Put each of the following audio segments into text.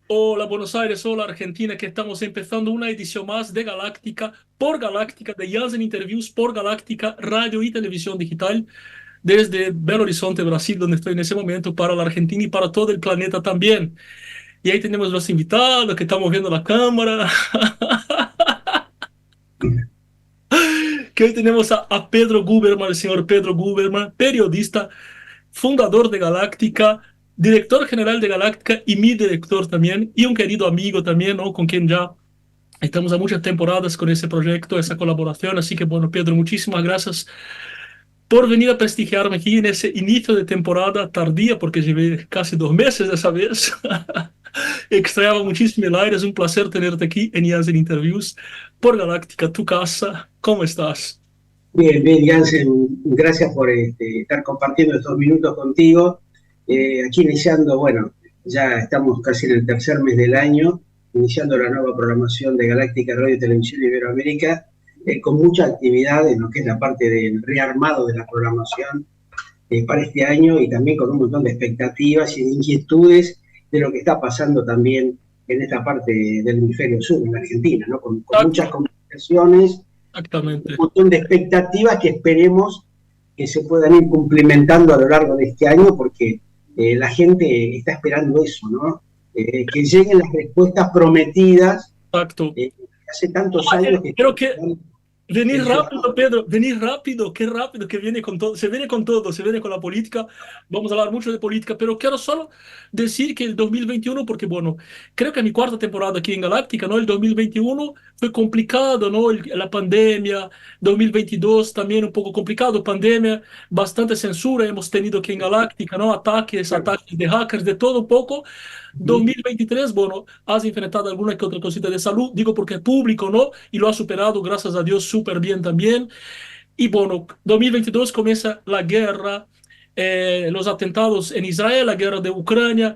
Hola Buenos Aires, hola Argentina, que estamos empezando una edición más de Galáctica por Galáctica, de Janssen Interviews por Galáctica, radio y televisión digital, desde Belo Horizonte, Brasil, donde estoy en ese momento, para la Argentina y para todo el planeta también. Y ahí tenemos los invitados que estamos viendo la cámara, que hoy tenemos a Pedro Guberman, el señor Pedro Guberman, periodista, fundador de Galáctica, director general de Galáctica y mi director también, y un querido amigo también, ¿no? Con quien ya estamos a muchas temporadas con ese proyecto, esa colaboración, así que bueno, Pedro, muchísimas gracias por venir a prestigiarme aquí en ese inicio de temporada tardía, porque llevé casi 2 meses esa vez. Extrañaba muchísimo el aire, es un placer tenerte aquí en Janssen Interviews por Galáctica, tu casa. ¿Cómo estás? Bien, bien, Jansen, gracias por estar compartiendo estos minutos contigo. Aquí iniciando, bueno, ya estamos casi en el tercer mes del año, iniciando la nueva programación de Galáctica Radio y Televisión Iberoamérica, con mucha actividad en lo que es la parte del rearmado de la programación para este año y también con un montón de expectativas y de inquietudes de lo que está pasando también en esta parte del hemisferio sur, en la Argentina, ¿no? Con muchas comunicaciones, un Exactamente. montón de expectativas que esperemos que se puedan ir cumplimentando a lo largo de este año, porque la gente está esperando eso, ¿no? Que lleguen las respuestas prometidas Exacto. hace tantos años que Creo que están venís rápido, enfocados. Pedro, venís rápido que viene con todo, se viene con todo, se viene con la política, vamos a hablar mucho de política, pero quiero solo decir que el 2021, porque bueno, creo que es mi cuarta temporada aquí en Galáctica, ¿no? El 2021 fue complicado, ¿no? La pandemia, 2022 también un poco complicado, pandemia, bastante censura hemos tenido aquí en Galáctica, ¿no? Ataques de hackers, de todo un poco. 2023, bueno, has enfrentado alguna que otra cosita de salud, digo porque es público, ¿no? Y lo has superado, gracias a Dios, súper bien también. Y bueno, 2022 comienza la guerra, los atentados en Israel, la guerra de Ucrania.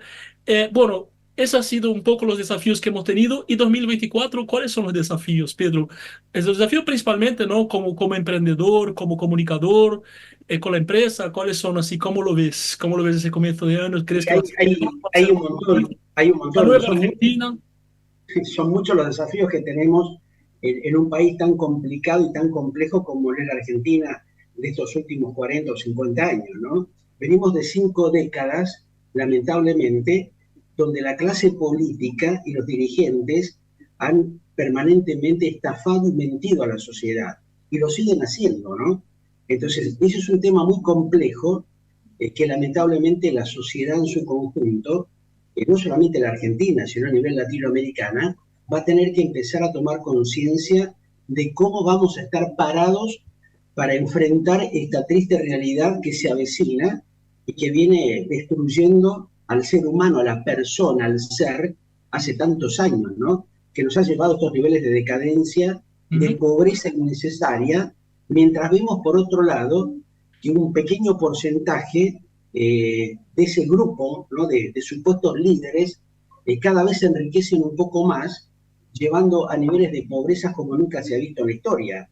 Bueno, esos han sido un poco los desafíos que hemos tenido. Y 2024, ¿cuáles son los desafíos, Pedro? Es el desafío principalmente, ¿no? Como emprendedor, como comunicador, con la empresa, ¿cuáles son así? ¿Cómo lo ves? ¿Cómo lo ves ese comienzo de año? ¿Crees que va a ser mejor? ¿Va a ser más difícil? Hay un La montón, nueva Argentina. son muchos los desafíos que tenemos en un país tan complicado y tan complejo como es la Argentina de estos últimos 40 o 50 años, ¿no? Venimos de 5 décadas, lamentablemente, donde la clase política y los dirigentes han permanentemente estafado y mentido a la sociedad, y lo siguen haciendo, ¿no? Entonces, ese es un tema muy complejo que lamentablemente la sociedad en su conjunto, no solamente la Argentina, sino a nivel latinoamericana, va a tener que empezar a tomar conciencia de cómo vamos a estar parados para enfrentar esta triste realidad que se avecina y que viene destruyendo al ser humano, a la persona, al ser, hace tantos años, ¿no? Que nos ha llevado a estos niveles de decadencia, de Ujú. pobreza innecesaria, mientras vemos por otro lado que un pequeño porcentaje de ese grupo, ¿no? de supuestos líderes, cada vez se enriquecen un poco más, llevando a niveles de pobreza como nunca se ha visto en la historia.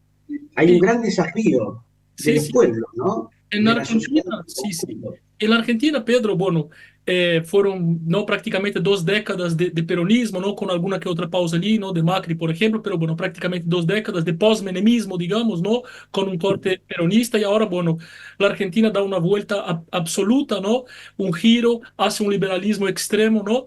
Hay un Sí, gran desafío de sí, los sí. pueblos, ¿no? En De la sociedad Argentina, en su sí, sí. conjunto. En la Argentina, Pedro, bueno, fueron no prácticamente 2 décadas de peronismo, ¿no? Con alguna que otra pausa allí, ¿no? De Macri, por ejemplo, pero bueno, prácticamente 2 décadas de posmenemismo, digamos, ¿no? Con un corte peronista y ahora, bueno, la Argentina da una vuelta absoluta, ¿no? Un giro hacia un liberalismo extremo, ¿no?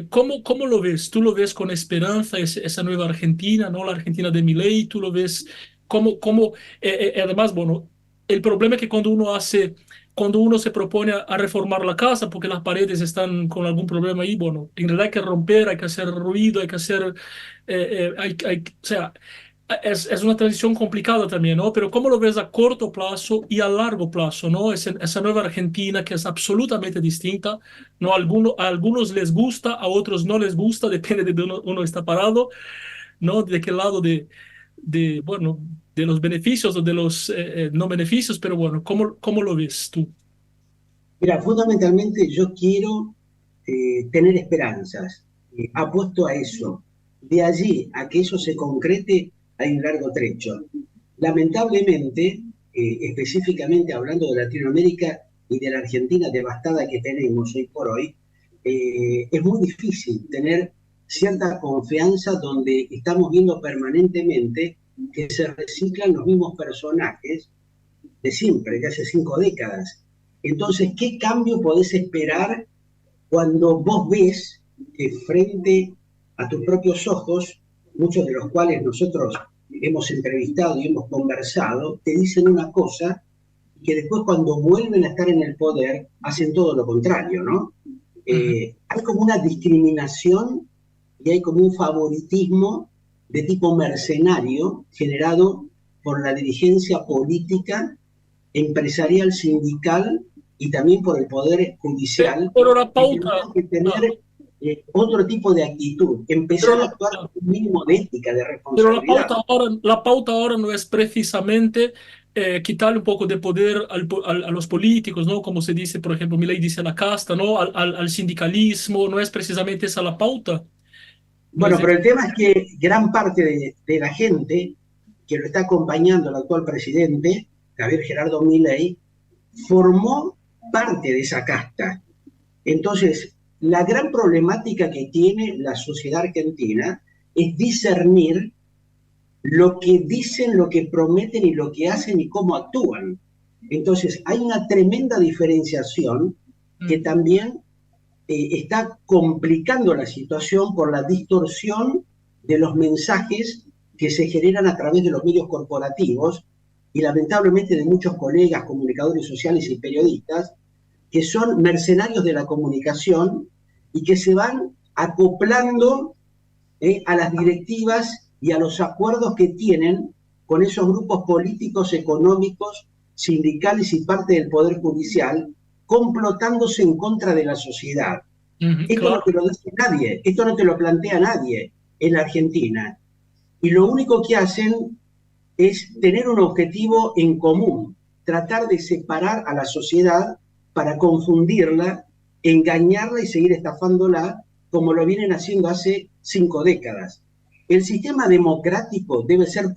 ¿Cómo lo ves? ¿Tú lo ves con esperanza, esa nueva Argentina, ¿no? La Argentina de Milei, ¿tú lo ves? Además, bueno, el problema es que cuando uno se propone a reformar la casa porque las paredes están con algún problema ahí, bueno, en realidad hay que romper, hay que hacer ruido, hay que hacer, o sea, es una transición complicada también, ¿no? Pero ¿cómo lo ves a corto plazo y a largo plazo, ¿no? Esa nueva Argentina que es absolutamente distinta, ¿no? A algunos les gusta, a otros no les gusta, depende de donde uno está parado, ¿no? De qué lado bueno, de los beneficios o de los no beneficios, pero bueno, ¿cómo lo ves tú? Mira, fundamentalmente yo quiero tener esperanzas, apuesto a eso. De allí a que eso se concrete hay un largo trecho. Lamentablemente, específicamente hablando de Latinoamérica y de la Argentina devastada que tenemos hoy por hoy, es muy difícil tener cierta confianza donde estamos viendo permanentemente que se reciclan los mismos personajes de siempre, de hace 5 décadas. Entonces, ¿qué cambio podés esperar cuando vos ves que frente a tus propios ojos, muchos de los cuales nosotros hemos entrevistado y hemos conversado, te dicen una cosa y que después cuando vuelven a estar en el poder hacen todo lo contrario, ¿no? Hay como una discriminación y hay como un favoritismo de tipo mercenario generado por la dirigencia política, empresarial, sindical y también por el poder judicial, Pero la que pauta, tendrían que ah, tener otro tipo de actitud, pero empezar a la, actuar ah, con un mínimo de ética, de pero responsabilidad. la pauta ahora no es precisamente quitarle un poco de poder a los políticos, ¿no? Como se dice, por ejemplo, Milei dice a la casta, ¿no? Al sindicalismo, no es precisamente esa la pauta. No Bueno, es pero el tema es que gran parte de la gente que lo está acompañando al actual presidente, Javier Gerardo Milei, formó parte de esa casta. Entonces, la gran problemática que tiene la sociedad argentina es discernir lo que dicen, lo que prometen y lo que hacen y cómo actúan. Entonces, hay una tremenda diferenciación que también está complicando la situación por la distorsión de los mensajes que se generan a través de los medios corporativos y lamentablemente de muchos colegas, comunicadores sociales y periodistas que son mercenarios de la comunicación y que se van acoplando a las directivas y a los acuerdos que tienen con esos grupos políticos, económicos, sindicales y parte del Poder Judicial, complotándose en contra de la sociedad. Esto no claro. te lo dice nadie, esto no te lo plantea nadie en la Argentina. Y lo único que hacen es tener un objetivo en común, tratar de separar a la sociedad para confundirla, engañarla y seguir estafándola como lo vienen haciendo hace 5 décadas. El sistema democrático debe ser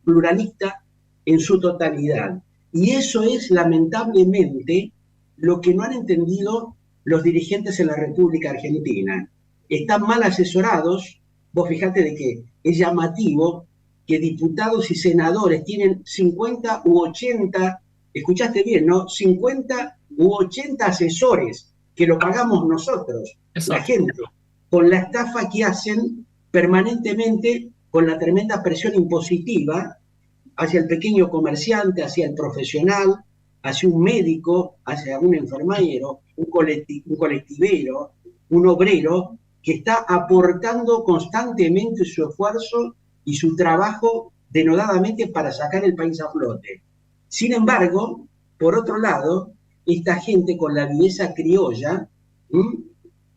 pluralista en su totalidad. Y eso es lamentablemente lo que no han entendido los dirigentes en la República Argentina. Están mal asesorados. Vos fijate de que es llamativo que diputados y senadores tienen 50 u 80, escuchaste bien, ¿no? 50 u 80 asesores que lo pagamos nosotros, la Exacto. gente, con la estafa que hacen permanentemente, con la tremenda presión impositiva hacia el pequeño comerciante, hacia el profesional, hacia un médico, hacia un enfermero, un colectivero, un obrero, que está aportando constantemente su esfuerzo y su trabajo denodadamente para sacar el país a flote. Sin embargo, por otro lado, esta gente con la viveza criolla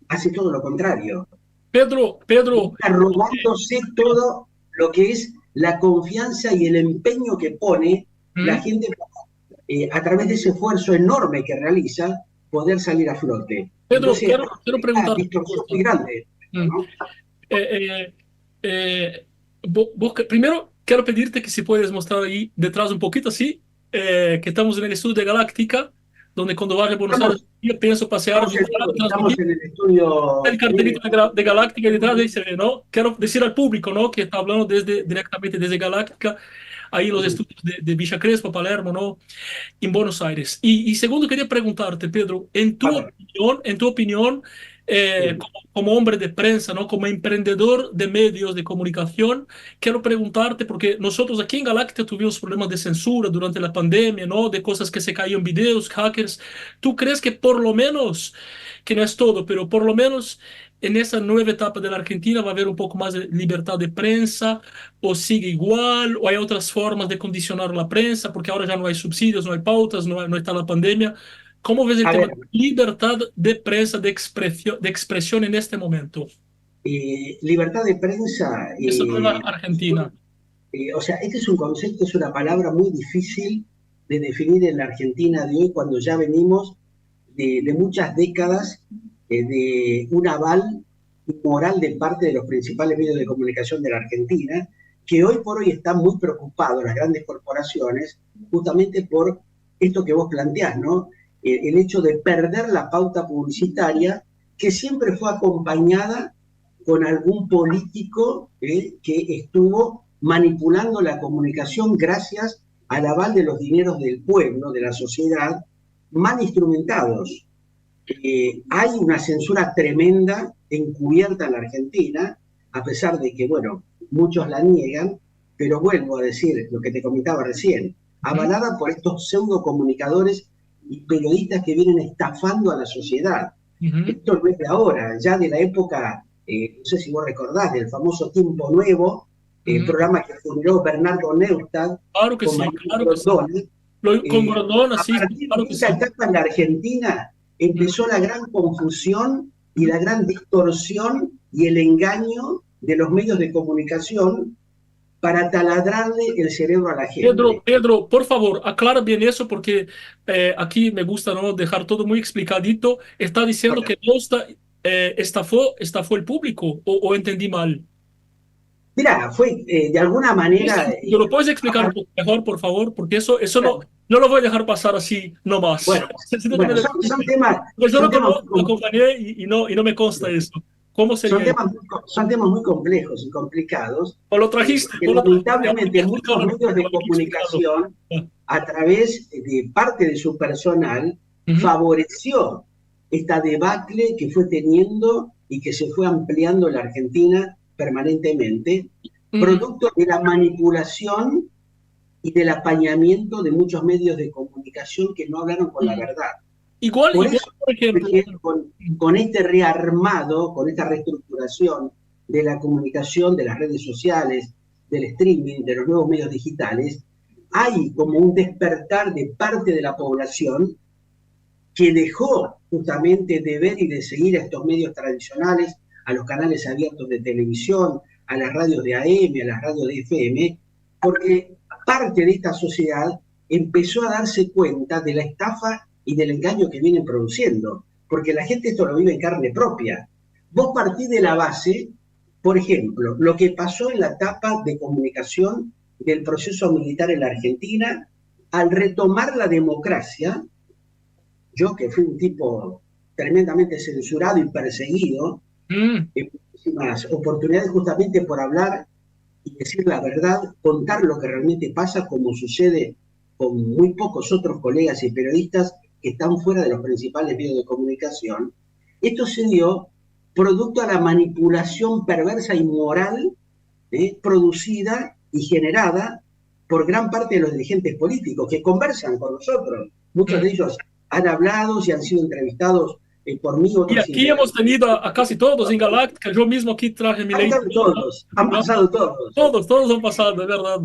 hace todo lo contrario. Pedro, Está robándose todo lo que es la confianza y el empeño que pone la ¿Mm? gente a través de ese esfuerzo enorme que realiza, poder salir a flote. Pedro, Entonces, quiero hay una preguntarte una distorsión cosa. muy grande, Mm. ¿no? Eh, primero, quiero pedirte que si puedes mostrar ahí detrás un poquito así, que estamos en el estudio de Galáctica, donde cuando vaya a Buenos Aires, Estamos, yo pienso pasear, visitar, estamos transmitir en el estudio el cartelito de Galáctica y detrás de ahí se ve, ¿no? Quiero decir al público, ¿no? Que está hablando directamente desde Galáctica, ahí en los estudios de Villa Crespo, Palermo, ¿no? En Buenos Aires. Y segundo, quería preguntarte, Pedro, en tu opinión, como hombre de prensa, ¿no? Como emprendedor de medios de comunicación, quiero preguntarte, porque nosotros aquí en Galáctica tuvimos problemas de censura durante la pandemia, ¿no? De cosas que se caían videos, hackers. ¿Tú crees que por lo menos, que no es todo, pero por lo menos en esa nueva etapa de la Argentina va a haber un poco más de libertad de prensa, o sigue igual, o hay otras formas de condicionar la prensa, porque ahora ya no hay subsidios, no hay pautas, no está la pandemia? ¿Cómo ves el a tema ver, de libertad de prensa, de expresión en este momento? libertad de prensa, Esa nueva Argentina. o sea, este es un concepto, es una palabra muy difícil de definir en la Argentina de hoy, cuando ya venimos de muchas décadas de un aval moral de parte de los principales medios de comunicación de la Argentina, que hoy por hoy están muy preocupados las grandes corporaciones justamente por esto que vos planteás, ¿no? El hecho de perder la pauta publicitaria que siempre fue acompañada con algún político que estuvo manipulando la comunicación gracias al aval de los dineros del pueblo, de la sociedad, mal instrumentados. Hay una censura tremenda encubierta en la Argentina, a pesar de que, bueno, muchos la niegan, pero vuelvo a decir lo que te comentaba recién, avalada por estos pseudo comunicadores y periodistas que vienen estafando a la sociedad. Esto no es de ahora, ya de la época, no sé si vos recordás, del famoso Tiempo Nuevo, el programa que fundó Bernardo Neustadt Claro que con sí, María claro que sí. Grondona. Con Grondona, A sí, partir claro de que esa sí. etapa en la Argentina empezó la gran confusión y la gran distorsión y el engaño de los medios de comunicación para taladrarle el cerebro a la Pedro, gente. Pedro, por favor, aclara bien eso porque aquí me gusta, ¿no?, dejar todo muy explicadito. Está diciendo que no estafó el público o entendí mal. Mira, fue de alguna manera, ¿Te lo puedes explicar un poco mejor, por favor? Porque eso no lo voy a dejar pasar así nomás. bueno, Necesito que me bueno, lo son explique. temas, Porque yo son lo temas conozco, lo acompañé y no me consta eso. ¿Cómo Son sería eso? temas, son temas muy complejos y complicados, O lo trajiste, que o lo trajiste. Ahora me lamentablemente has explicado muchos la medios de pregunta, me has explicado. comunicación, a través de parte de su personal, Ujú, favoreció esta debacle que fue teniendo y que se fue ampliando en la Argentina permanentemente, ujú, producto de la manipulación y del apañamiento de muchos medios de comunicación que no hablaron con la ujú. verdad. Por Igual, eso, por ejemplo. con este rearmado, con esta reestructuración de la comunicación, de las redes sociales, del streaming, de los nuevos medios digitales, hay como un despertar de parte de la población que dejó justamente de ver y de seguir a estos medios tradicionales, a los canales abiertos de televisión, a las radios de AM, a las radios de FM, porque parte de esta sociedad empezó a darse cuenta de la estafa y del engaño que vienen produciendo, porque la gente esto lo vive en carne propia. Vos partís de la base, por ejemplo, lo que pasó en la etapa de comunicación del proceso militar en la Argentina, al retomar la democracia, yo que fui un tipo tremendamente censurado y perseguido, Mm, en muchísimas oportunidades justamente por hablar y decir la verdad, contar lo que realmente pasa, como sucede con muy pocos otros colegas y periodistas que están fuera de los principales medios de comunicación. Esto se dio producto a la manipulación perversa y moral producida y generada por gran parte de los dirigentes políticos que conversan con nosotros. Muchos de mm. ellos han hablado y han sido entrevistados por mí, Y otros aquí hemos integrantes. tenido a casi todos en Galáctica. Yo mismo aquí traje mi Han ley. estado todos, han pasado todos. Todos han pasado, de verdad.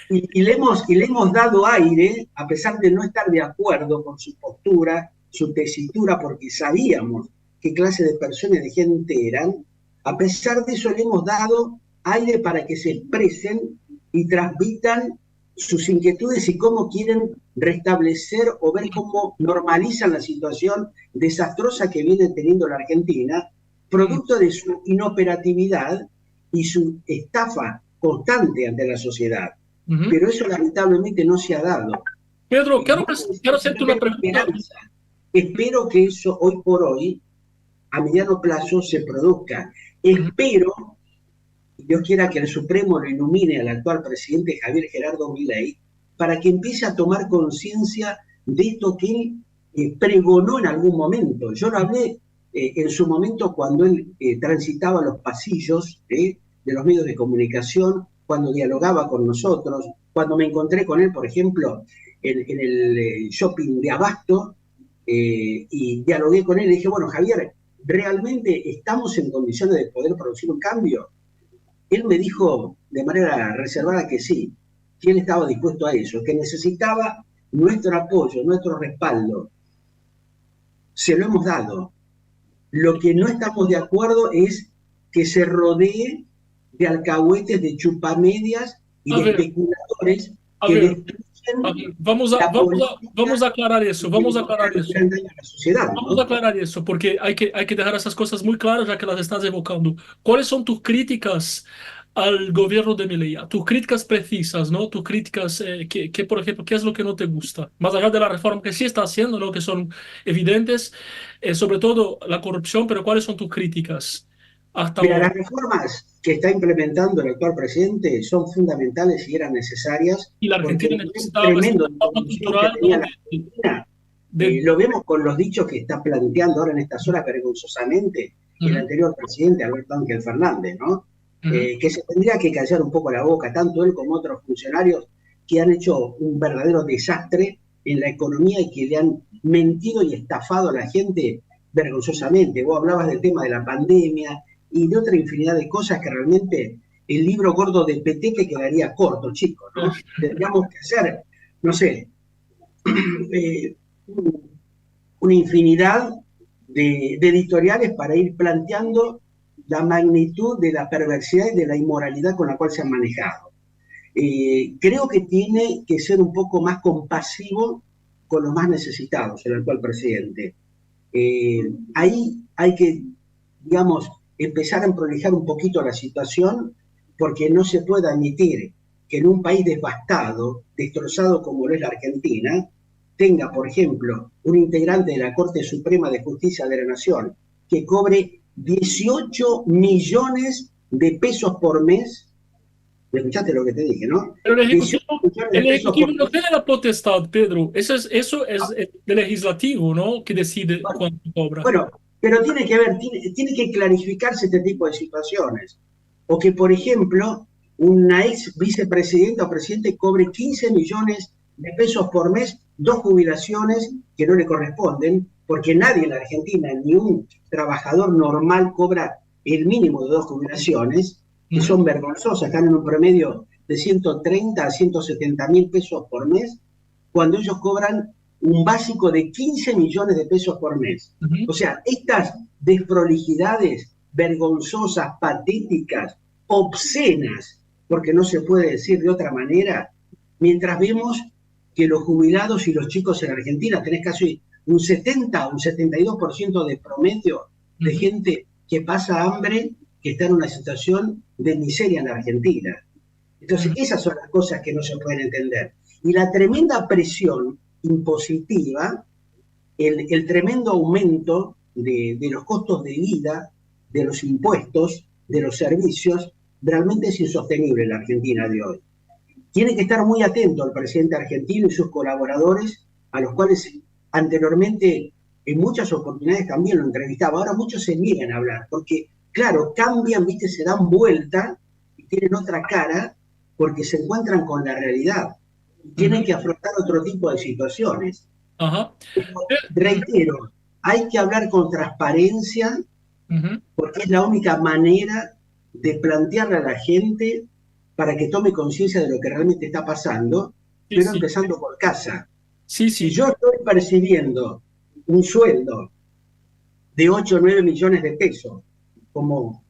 Y le hemos dado aire, a pesar de no estar de acuerdo con su postura, su tesitura, porque sabíamos qué clase de personas de gente eran. A pesar de eso, le hemos dado aire para que se expresen y transmitan sus inquietudes y cómo quieren restablecer o ver cómo normalizan la situación desastrosa que viene teniendo la Argentina, Mm, producto de su inoperatividad y su estafa constante ante la sociedad. ujú. Pero eso lamentablemente no se ha dado. Pedro, Y quiero hacerte una tengo pregunta. esperanza. Espero que eso hoy por hoy, a mediano plazo, se produzca. Ujú. Espero, y Dios quiera que el Supremo lo ilumine al actual presidente Javier Gerardo Milei, para que empiece a tomar conciencia de esto que él pregonó en algún momento. Yo lo hablé en su momento cuando él transitaba los pasillos de los medios de comunicación, cuando dialogaba con nosotros, cuando me encontré con él, por ejemplo, en el shopping de Abasto, y dialogué con él y dije, bueno, Javier, ¿realmente estamos en condiciones de poder producir un cambio? Él me dijo de manera reservada que sí, que él estaba dispuesto a eso, que necesitaba nuestro apoyo, nuestro respaldo. Se lo hemos dado. Lo que no estamos de acuerdo es que se rodee de alcahuetes, de chupamedias y A de ver, especuladores a que ver, a destruyen ver, la vamos política a aclarar eso, y que vamos a provocan aclarar un eso. gran daño a la sociedad, Vamos a ¿no? aclarar eso, porque hay que dejar esas cosas muy claras ya que las estás evocando. ¿Cuáles son tus críticas al gobierno de Milei, a tus críticas precisas, ¿no? Tus críticas, por ejemplo, ¿qué es lo que no te gusta? Más allá de la reforma que sí está haciendo, ¿no? Que son evidentes, sobre todo la corrupción, pero ¿cuáles son tus críticas hasta Mira, ahora? las reformas que está implementando el actual presidente son fundamentales y eran necesarias Y la porque Argentina el nivel necesitaba esa tremendo de reforma corrupción que cultural, tenía ¿no? la Argentina, De- lo vemos con los dichos que está planteando ahora en estas horas vergonzosamente el Ujú, anterior presidente, Alberto Ángel Fernández, ¿no? ujú, Que se tendría que callar un poco la boca, tanto él como otros funcionarios que han hecho un verdadero desastre en la economía y que le han mentido y estafado a la gente vergonzosamente. Vos hablabas del tema de la pandemia y de otra infinidad de cosas que realmente el libro gordo de Petete quedaría corto, chicos, ¿no? Tendríamos que hacer, no sé, eh, una infinidad de editoriales para ir planteando la magnitud de la perversidad y de la inmoralidad con la cual se han manejado. Creo que tiene que ser un poco más compasivo con los más necesitados, el actual presidente. Ahí hay que, digamos, empezar a prolijar un poquito la situación, porque no se puede admitir que en un país devastado, destrozado como lo es la Argentina, tenga, por ejemplo, un integrante de la Corte Suprema de Justicia de la Nación que cobre 18 millones de pesos por mes. ¿Me escuchaste lo que te dije, no? Pero 18 millones de el pesos ejecutivo por no mes. tiene la potestad, Pedro. Eso es el legislativo, ¿no? Que decide cuánto cobra. Bueno, pero tiene que ver, tiene que clarificarse este tipo de situaciones. O que, por ejemplo, una ex vicepresidenta o presidente cobre 15 millones de pesos por mes, dos jubilaciones que no le corresponden, porque nadie en la Argentina, ni un trabajador normal cobra el mínimo de dos jubilaciones, que Ujú, son vergonzosas, están en un promedio de 130 a 170 mil pesos por mes, cuando ellos cobran un básico de 15 millones de pesos por mes. ujú, O sea, estas desprolijidades vergonzosas, patéticas, obscenas, porque no se puede decir de otra manera, mientras vemos que los jubilados y los chicos en Argentina tenés casi un 70, un 72% de promedio de ujú, gente que pasa hambre, que está en una situación de miseria en la Argentina. Entonces, ujú, esas son las cosas que no se pueden entender. Y la tremenda presión impositiva, el tremendo aumento de los costos de vida, de los impuestos, de los servicios, realmente es insostenible en la Argentina de hoy. Tiene que estar muy atento el presidente argentino y sus colaboradores, a los cuales anteriormente en muchas oportunidades también lo entrevistaba. Ahora muchos se niegan a hablar, porque claro, cambian, ¿viste? Se dan vuelta y tienen otra cara porque se encuentran con la realidad y tienen ujú. que afrontar otro tipo de situaciones. Ajá. Reitero, hay que hablar con transparencia Ujú. porque es la única manera de plantearle a la gente para que tome conciencia de lo que realmente está pasando, Sí, pero sí, empezando por casa. sí, Si sí. yo estoy percibiendo un sueldo de 8 o 9 millones de pesos, como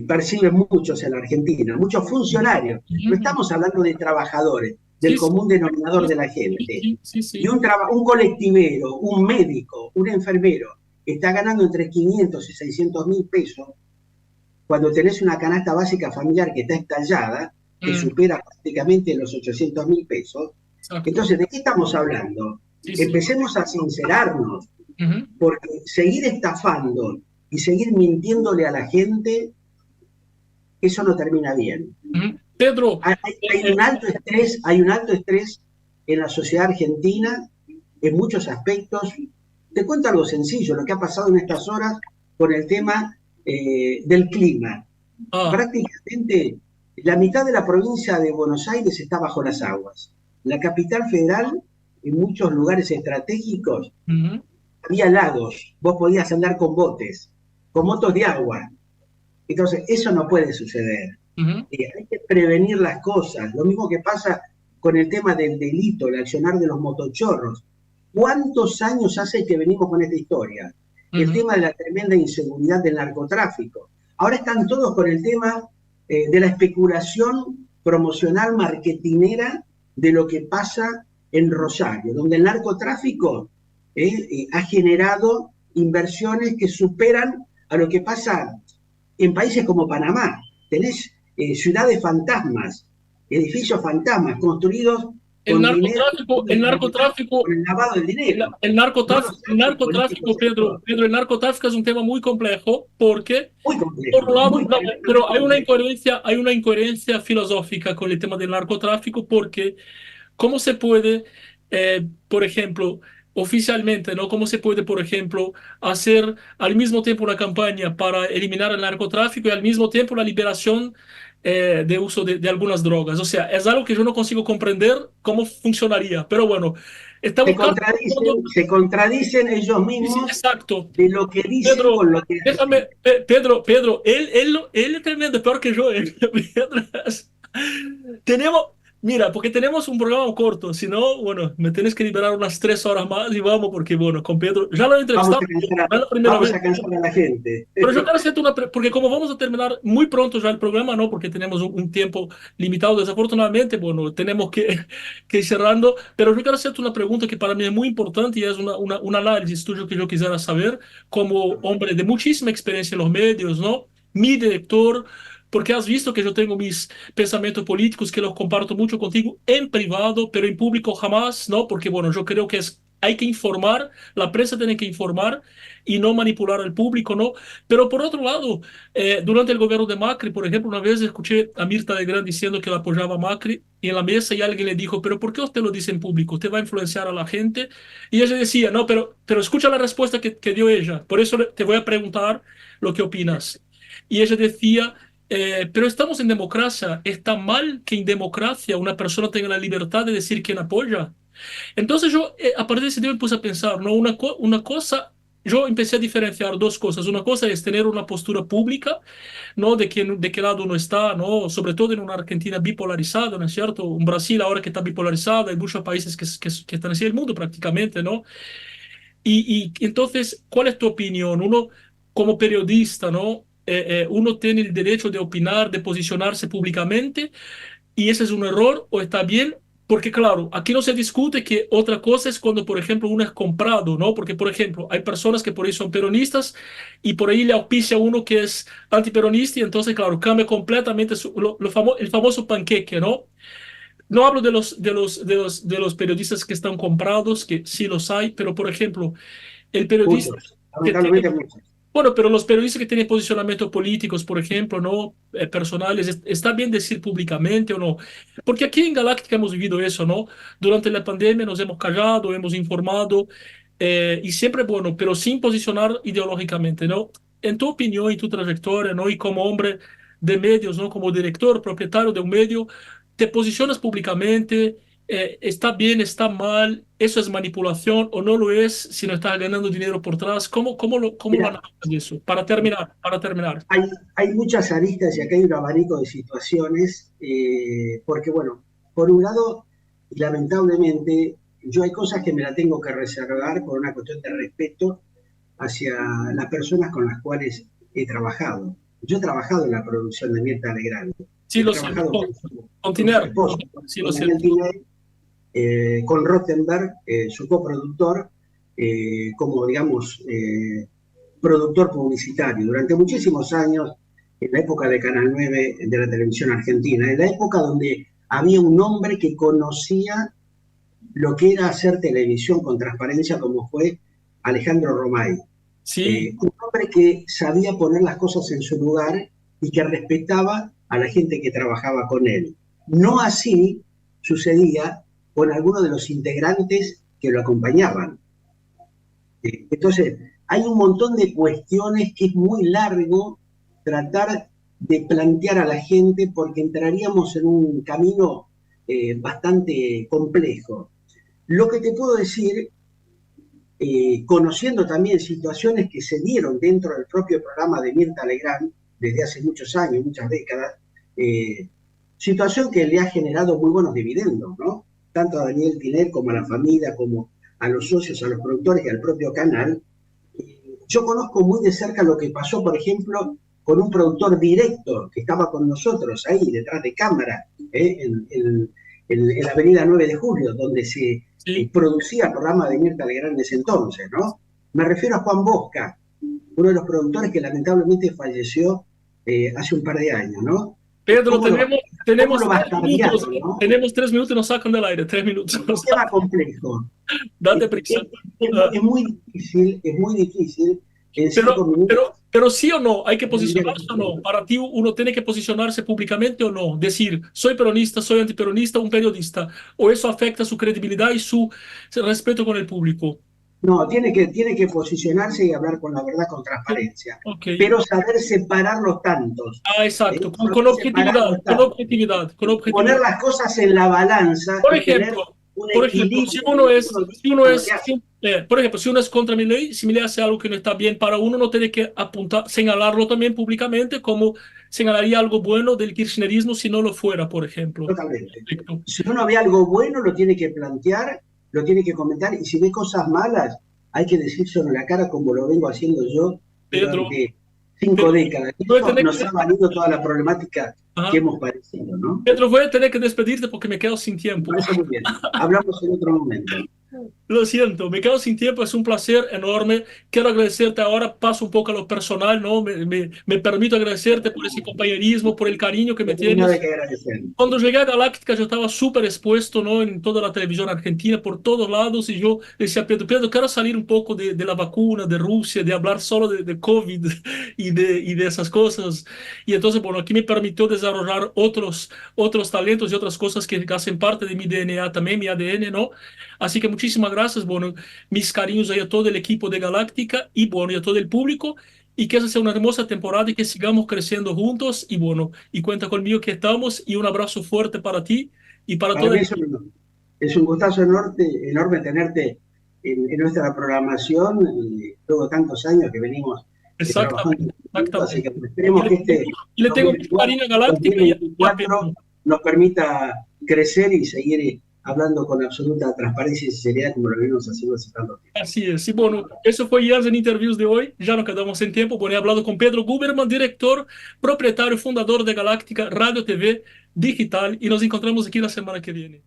perciben muchos en la Argentina, muchos Ujú, funcionarios, no ujú. estamos hablando de trabajadores, del Sí, sí, común denominador sí, de la sí, gente, sí, sí, y sí. un colectivero, un médico, un enfermero, está ganando entre 500 y 600 mil pesos, cuando tenés una canasta básica familiar que está estallada, que Mm, supera prácticamente los 800 mil pesos, exacto. entonces, ¿de qué estamos hablando? Sí, sí. Empecemos a sincerarnos, Ujú, porque seguir estafando y seguir mintiéndole a la gente, eso no termina bien. ujú. Pedro, Hay un alto estrés, hay un alto estrés en la sociedad argentina en muchos aspectos. Te cuento algo sencillo, lo que ha pasado en estas horas con el tema del clima. ah, Prácticamente la mitad de la provincia de Buenos Aires está bajo las aguas. La capital federal, en muchos lugares estratégicos, ujú, había lagos, vos podías andar con botes, con motos de agua. Entonces, eso no puede suceder. ujú, Hay que prevenir las cosas. Lo mismo que pasa con el tema del delito, el accionar de los motochorros. ¿Cuántos años hace que venimos con esta historia? El ujú, tema de la tremenda inseguridad del narcotráfico. Ahora están todos con el tema de la especulación promocional marketinera de lo que pasa en Rosario, donde el narcotráfico ha generado inversiones que superan a lo que pasa en países como Panamá. Tenés ciudades fantasmas, edificios fantasmas construidos El con dinero, narcotráfico, el narcotráfico, con el lavado del dinero. No los el hechos narcotráfico, políticos efectuados. Pedro, el narcotráfico es un tema muy complejo porque, Muy por un complejo, lado, muy, no, pero tremendamente complejo. hay una incoherencia filosófica con el tema del narcotráfico porque ¿cómo se puede, por ejemplo, oficialmente, ¿no? ¿Cómo se puede, por ejemplo, hacer al mismo tiempo una campaña para eliminar el narcotráfico y al mismo tiempo la liberación de uso de algunas drogas? O sea, es algo que yo no consigo comprender cómo funcionaría. Pero bueno, estamos casi... Se contradicen ellos Sí, sí, mismos exacto. de lo que dicen Pedro, con lo que hacen. déjame, Pedro, él es tremendo, peor que yo. Pedro tenemos, mira, porque tenemos un programa corto, si no, bueno, me tienes que liberar unas 3 horas más y vamos, porque bueno, con Pedro, ya lo he entrevistado, no es la primera Vamos vez. a cansar a la gente. Pero yo quiero hacerte porque como vamos a terminar muy pronto ya el programa, ¿no? Porque tenemos un tiempo limitado, desafortunadamente, bueno, tenemos que ir cerrando, pero yo quiero hacerte una pregunta que para mí es muy importante y es un análisis tuyo que yo quisiera saber como hombre de muchísima experiencia en los medios, ¿no? Mi director, porque has visto que yo tengo mis pensamientos políticos que los comparto mucho contigo en privado, pero en público jamás, ¿no? Porque, bueno, yo creo que hay que informar, la prensa tiene que informar y no manipular al público, ¿no? Pero por otro lado, durante el gobierno de Macri, por ejemplo, una vez escuché a Mirta Legrand diciendo que la apoyaba a Macri y en la mesa y alguien le dijo, pero ¿por qué usted lo dice en público? ¿Usted va a influenciar a la gente? Y ella decía, no, pero escucha la respuesta que dio ella. Por eso te voy a preguntar lo que opinas. Y ella decía, pero estamos en democracia. ¿Está mal que en democracia una persona tenga la libertad de decir quién apoya? Entonces yo, a partir de ese día me puse a pensar, ¿no? Una cosa, yo empecé a diferenciar dos cosas. Una cosa es tener una postura pública, ¿no? De qué lado uno está, ¿no? Sobre todo en una Argentina bipolarizada, ¿no es cierto? Un Brasil ahora que está bipolarizado, hay muchos países que están así, el mundo prácticamente, ¿no? Y entonces, ¿cuál es tu opinión? Uno, como periodista, ¿no? Uno tiene el derecho de opinar, de posicionarse públicamente y ese es un error o está bien, porque claro, aquí no se discute que otra cosa es cuando, por ejemplo, uno es comprado, ¿no? Porque, por ejemplo, hay personas que por ahí son peronistas y por ahí le auspicia a uno que es antiperonista y entonces, claro, cambia completamente el famoso panqueque, ¿no? No hablo de los periodistas que están comprados, que sí los hay, pero, por ejemplo, el periodista Muchos, que tiene lamentablemente muchos. bueno, pero los periodistas que tienen posicionamientos políticos, por ejemplo, ¿no? Personales, ¿está bien decir públicamente o no? Porque aquí en Galáctica hemos vivido eso, ¿no? Durante la pandemia nos hemos callado, hemos informado, y siempre, bueno, pero sin posicionar ideológicamente, ¿no? En tu opinión y tu trayectoria, ¿no? Y como hombre de medios, ¿no? Como director, propietario de un medio, ¿te posicionas públicamente? ¿Está bien, está mal? ¿Eso es manipulación o no lo es si no estás ganando dinero por atrás? ¿Cómo lo Mira, analizas eso? Para terminar. hay, hay muchas aristas y acá hay un abanico de situaciones, porque bueno, por un lado, y lamentablemente, yo hay cosas que me la tengo que reservar por una cuestión de respeto hacia las personas con las cuales he trabajado. Yo he trabajado en la producción de Mirta Legrand, Sí, he lo sé. trabajado con su Continuar. esposo, Sí, lo con sé. Daniel Tinelli, con Rottenberg, su coproductor, como digamos productor publicitario durante muchísimos años, en la época de Canal 9 de la televisión argentina, en la época donde había un hombre que conocía lo que era hacer televisión con transparencia, como fue Alejandro Romay. Sí, Un hombre que sabía poner las cosas en su lugar y que respetaba a la gente que trabajaba con él. No así sucedía con algunos de los integrantes que lo acompañaban. Entonces, hay un montón de cuestiones que es muy largo tratar de plantear a la gente porque entraríamos en un camino bastante complejo. Lo que te puedo decir, conociendo también situaciones que se dieron dentro del propio programa de Mirta Legrand desde hace muchos años, muchas décadas, situación que le ha generado muy buenos dividendos, ¿no? Tanto a Daniel Tiner como a la familia, como a los socios, a los productores y al propio canal. Yo conozco muy de cerca lo que pasó, por ejemplo, con un productor directo que estaba con nosotros ahí, detrás de cámara, en la avenida 9 de Julio, donde se sí. producía el programa de Mirta Legrand en ese entonces, ¿no? Me refiero a Juan Bosca, uno de los productores que lamentablemente falleció hace un par de años, ¿no? Pedro, ¿Cómo lo, cómo tenemos lo vas tres minutos, cambiando, ¿no? tenemos 3 minutos y nos sacan del aire, 3 minutos. Es un tema complejo. Date prisa. Ah, Es muy difícil en Pero, 5 minutos pero sí o no, hay que entender posicionarse el o no. tema. Para ti uno tiene que posicionarse públicamente o no. Decir, soy peronista, soy antiperonista, un periodista. O eso afecta su credibilidad y su respeto con el público. No, tiene que posicionarse y hablar con la verdad, con transparencia, Ok. pero saber separar los tantos, Ah, exacto. saber separar los Con tantos, objetividad, con poner objetividad. las cosas en la balanza Por y tener ejemplo, un por ejemplo, equilibrio entre uno si y uno lo que es, hace. por ejemplo, si uno es contra mi ley, si mi ley hace algo que no está bien para uno, no tiene que apuntar, señalarlo también públicamente como señalaría algo bueno del kirchnerismo si no lo fuera, por ejemplo. Totalmente. Perfecto. Si uno ve algo bueno, lo tiene que plantear, lo tiene que comentar, y si ve cosas malas, hay que decírselo en la cara como lo vengo haciendo yo Pedro, durante 5 décadas. Y voy a eso tener nos que, ha valido toda la problemática que ajá. hemos padecido, ¿no? Pedro, voy a tener que despedirte porque me quedo sin Me tiempo. parece muy bien. Hablamos en otro momento. Lo siento, me quedo sin tiempo, es un placer enorme. Quiero agradecerte ahora, paso un poco a lo personal, ¿no? Me permito agradecerte por ese compañerismo, por el cariño que me No tenés nada tienes. que agradecer. Cuando llegué a Galáctica yo estaba súper expuesto, ¿no? En toda la televisión argentina, por todos lados, y yo decía, Pedro, Pedro, quiero salir un poco de la vacuna, de Rusia, de hablar solo de COVID y de esas cosas. Y entonces, bueno, aquí me permitió desarrollar otros talentos y otras cosas que hacen parte de mi DNA también, mi ADN, ¿no? Así que muchísimas gracias, bueno, mis cariños ahí a todo el equipo de Galáctica y, bueno, y a todo el público. Y que esa sea una hermosa temporada y que sigamos creciendo juntos. Y bueno, y cuenta conmigo que estamos. Y un abrazo fuerte para ti y para Para todo mí el equipo. es un gustazo enorme tenerte en nuestra programación, luego tantos años que venimos trabajando Exactamente, juntos, así que exactamente. esperemos que este Y le tengo mucho 2024, cariño a Galáctica y a 2024 Pedro. nos permita crecer y seguir hablando con absoluta transparencia y sinceridad como lo venimos haciendo hace tanto tiempo. Así es. Y bueno, eso fue Years en Interviews de hoy. Ya nos quedamos sin tiempo. Bueno, he hablado con Pedro Guberman, director, propietario y fundador de Galáctica Radio TV Digital. Y nos encontramos aquí la semana que viene.